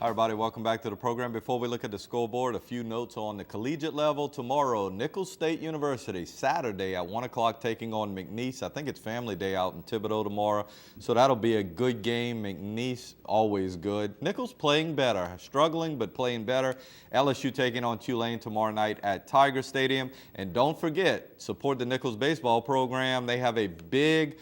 Hi, everybody. Welcome back to the program. Before we look at the scoreboard, a few notes on the collegiate level. Tomorrow, Nicholls State University, Saturday at 1 o'clock, taking on McNeese. I think it's family day out in Thibodaux tomorrow, so that'll be a good game. McNeese, always good. Nicholls playing better, struggling but playing better. LSU taking on Tulane tomorrow night at Tiger Stadium. And don't forget, support the Nicholls baseball program. They have a big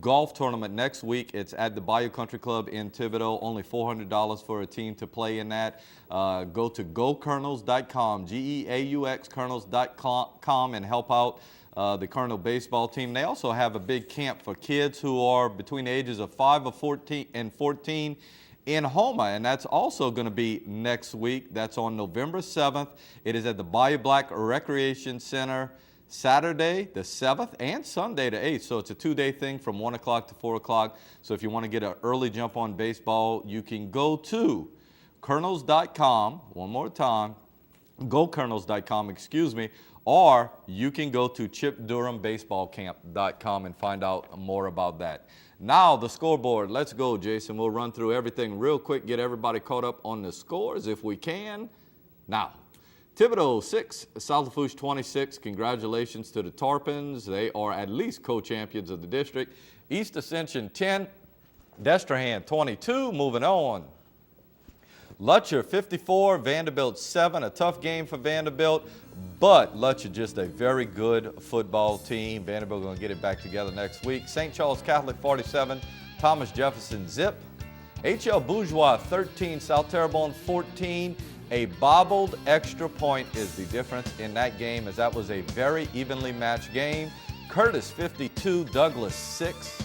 golf tournament next week. It's at the Bayou Country Club in Thibodaux. Only $400 for a team to play in that. Go to GoKolonels.com, G-E-A-U-X, Colonels.com, and help out the Colonel baseball team. They also have a big camp for kids who are between the ages of 5 and 14 in Houma, and that's also going to be next week. That's on November 7th. It is at the Bayou Black Recreation Center, Saturday the 7th and Sunday the 8th. So it's a two-day thing from 1 o'clock to 4 o'clock. So if you want to get an early jump on baseball, you can go to Colonels.com, one more time, GoKolonels.com, excuse me, or you can go to ChipDurhamBaseballCamp.com and find out more about that. Now the scoreboard. Let's go, Jason. We'll run through everything real quick, get everybody caught up on the scores if we can. Now, Thibodaux 6, South Lafourche 26. Congratulations to the Tarpons. They are at least co-champions of the district. East Ascension 10, Destrehan 22. Moving on. Lutcher 54, Vanderbilt 7. A tough game for Vanderbilt, but Lutcher just a very good football team. Vanderbilt going to get it back together next week. St. Charles Catholic 47, Thomas Jefferson Zip. H.L. Bourgeois 13, South Terrebonne 14. A bobbled extra point is the difference in that game, as that was a very evenly matched game. Curtis 52, Douglas 6.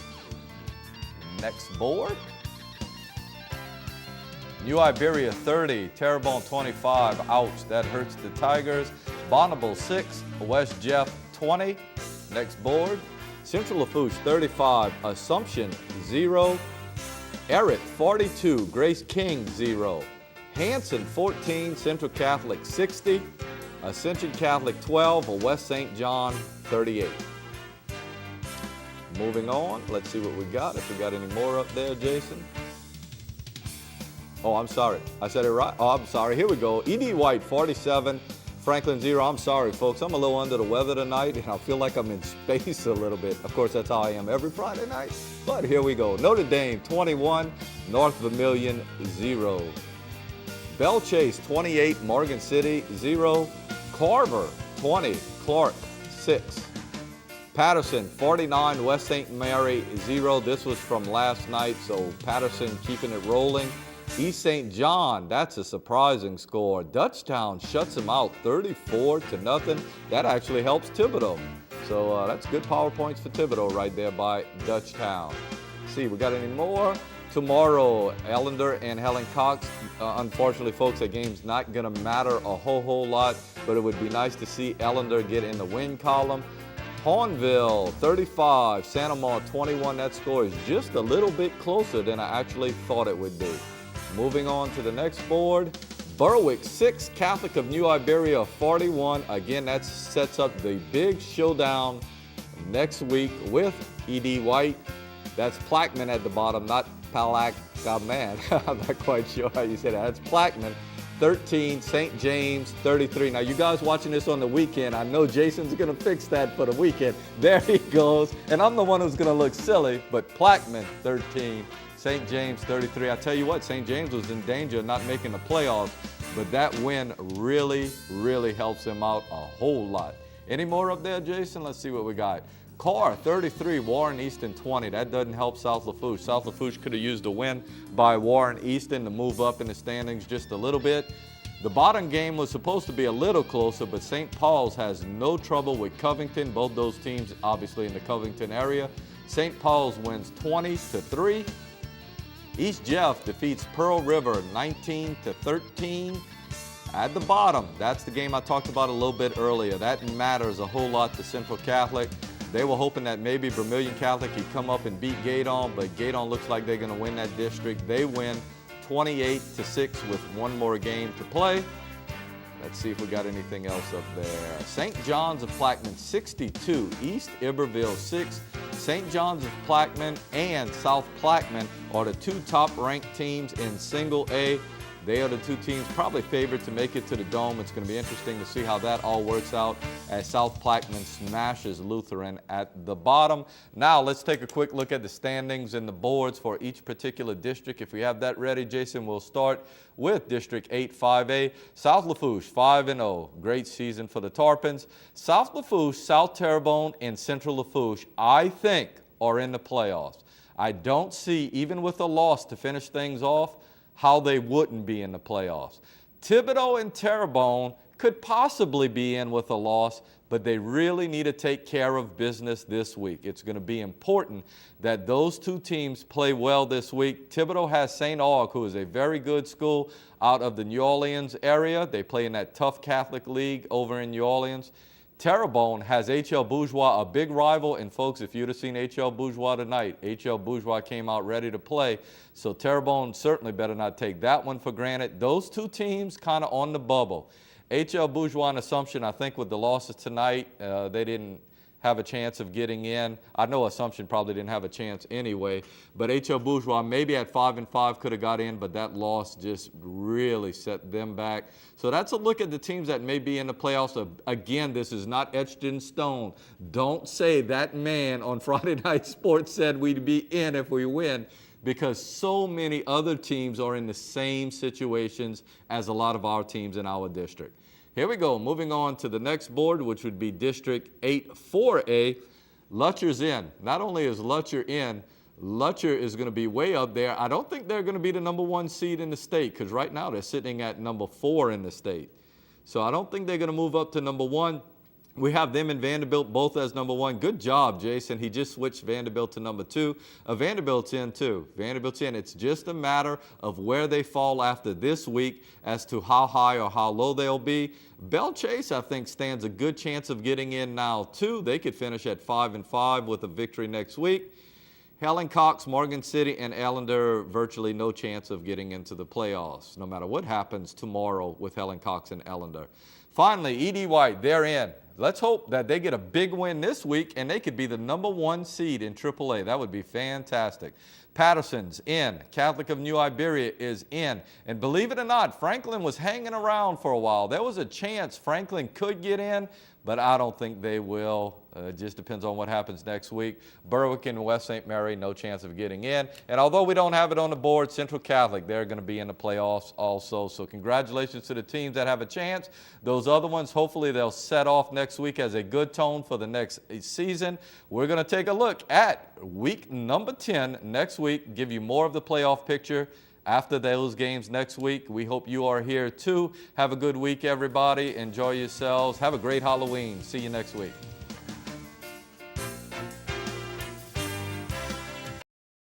Next board. New Iberia 30, Terrebonne 25. Ouch, that hurts the Tigers. Bonneville 6, West Jeff 20. Next board. Central Lafourche 35, Assumption 0. Errett 42, Grace King 0. Hanson 14, Central Catholic 60, Ascension Catholic 12, West St. John 38. Moving on, let's see what we got. If we got any more up there, Jason. Oh, I'm sorry. I said it right. Oh, I'm sorry. Here we go. E.D. White 47, Franklin 0. I'm sorry, folks. I'm a little under the weather tonight, and I feel like I'm in space a little bit. Of course, that's how I am every Friday night. But here we go. Notre Dame 21, North Vermilion 0. Bell Chase 28, Morgan City 0. Carver 20, Clark 6. Patterson 49, West St. Mary 0. This was from last night, so Patterson keeping it rolling. East St. John, that's a surprising score. Dutchtown shuts them out 34-0. That actually helps Thibodaux. So that's good power points for Thibodaux right there by Dutchtown. See, we got any more? Tomorrow, Ellender and Helen Cox. Unfortunately, folks, that game's not going to matter a whole lot, but it would be nice to see Ellender get in the win column. Hornville 35, Santa Maria 21. That score is just a little bit closer than I actually thought it would be. Moving on to the next board. Berwick 6, Catholic of New Iberia 41. Again, that sets up the big showdown next week with E.D. White. That's Plaquemine at the bottom, not Palak. Man, I'm not quite sure how you say that. That's Plaquemine 13, St. James 33. Now, you guys watching this on the weekend, I know Jason's going to fix that for the weekend. There he goes. And I'm the one who's going to look silly, but Plaquemine 13, St. James 33. I tell you what, St. James was in danger of not making the playoffs, but that win really, really helps him out a whole lot. Any more up there, Jason? Let's see what we got. Carr 33, Warren Easton 20. That doesn't help South Lafourche. South Lafourche could have used a win by Warren Easton to move up in the standings just a little bit. The bottom game was supposed to be a little closer, but St. Paul's has no trouble with Covington. Both those teams obviously in the Covington area. St. Paul's wins 20-3. East Jeff defeats Pearl River 19-13. At the bottom, that's the game I talked about a little bit earlier. That matters a whole lot to Central Catholic. They were hoping that maybe Vermilion Catholic could come up and beat Gaydon, but Gaydon looks like they're going to win that district. They win 28-6 with one more game to play. Let's see if we got anything else up there. St. John's of Plaquemine 62, East Iberville 6. St. John's of Plaquemine and South Plaquemine are the two top-ranked teams in Single A. They are the two teams probably favored to make it to the Dome. It's going to be interesting to see how that all works out as South Plaquemine smashes Lutheran at the bottom. Now let's take a quick look at the standings and the boards for each particular district. If we have that ready, Jason, we'll start with District 8 5A. South Lafourche 5-0. Great season for the Tarpons. South Lafourche, South Terrebonne, and Central Lafourche, I think, are in the playoffs. I don't see, even with a loss to finish things off, how they wouldn't be in the playoffs. Thibodaux and Terrebonne could possibly be in with a loss, but they really need to take care of business this week. It's going to be important that those two teams play well this week. Thibodaux has St. Aug, who is a very good school out of the New Orleans area. They play in that tough Catholic league over in New Orleans. Terrebonne has H.L. Bourgeois, a big rival, and folks, if you'd have seen H.L. Bourgeois tonight, H.L. Bourgeois came out ready to play, so Terrebonne certainly better not take that one for granted. Those two teams kind of on the bubble. H.L. Bourgeois and Assumption, I think with the losses tonight, they didn't have a chance of getting in. I know Assumption probably didn't have a chance anyway, but H.L. Bourgeois maybe at 5-5 could have got in, but that loss just really set them back. So that's a look at the teams that may be in the playoffs. Again, this is not etched in stone. Don't say that man on Friday Night Sports said we'd be in if we win, because so many other teams are in the same situations as a lot of our teams in our district. Here we go, moving on to the next board, which would be District 8 4A. Lutcher's in. Not only is Lutcher in, Lutcher is going to be way up there. I don't think they're going to be the #1 seed in the state, because right now they're sitting at #4 in the state. So I don't think they're going to move up to #1. We have them and Vanderbilt both as #1. Good job, Jason. He just switched Vanderbilt to #2. Vanderbilt's in too. Vanderbilt's in. It's just a matter of where they fall after this week as to how high or how low they'll be. Belle Chase, I think, stands a good chance of getting in now too. They could finish at 5-5 with a victory next week. Helen Cox, Morgan City, and Ellender, virtually no chance of getting into the playoffs, no matter what happens tomorrow with Helen Cox and Ellender. Finally, E.D. White, they're in. Let's hope that they get a big win this week and they could be the #1 seed in AAA. That would be fantastic. Patterson's in. Catholic of New Iberia is in. And believe it or not, Franklin was hanging around for a while. There was a chance Franklin could get in, but I don't think they will. It just depends on what happens next week. Berwick and West St. Mary, no chance of getting in. And although we don't have it on the board, Central Catholic, they're going to be in the playoffs also. So congratulations to the teams that have a chance. Those other ones, hopefully they'll set off next week as a good tone for the next season. We're going to take a look at week number 10 next week, give you more of the playoff picture after those games next week. We hope you are here too. Have a good week, everybody. Enjoy yourselves. Have a great Halloween. See you next week.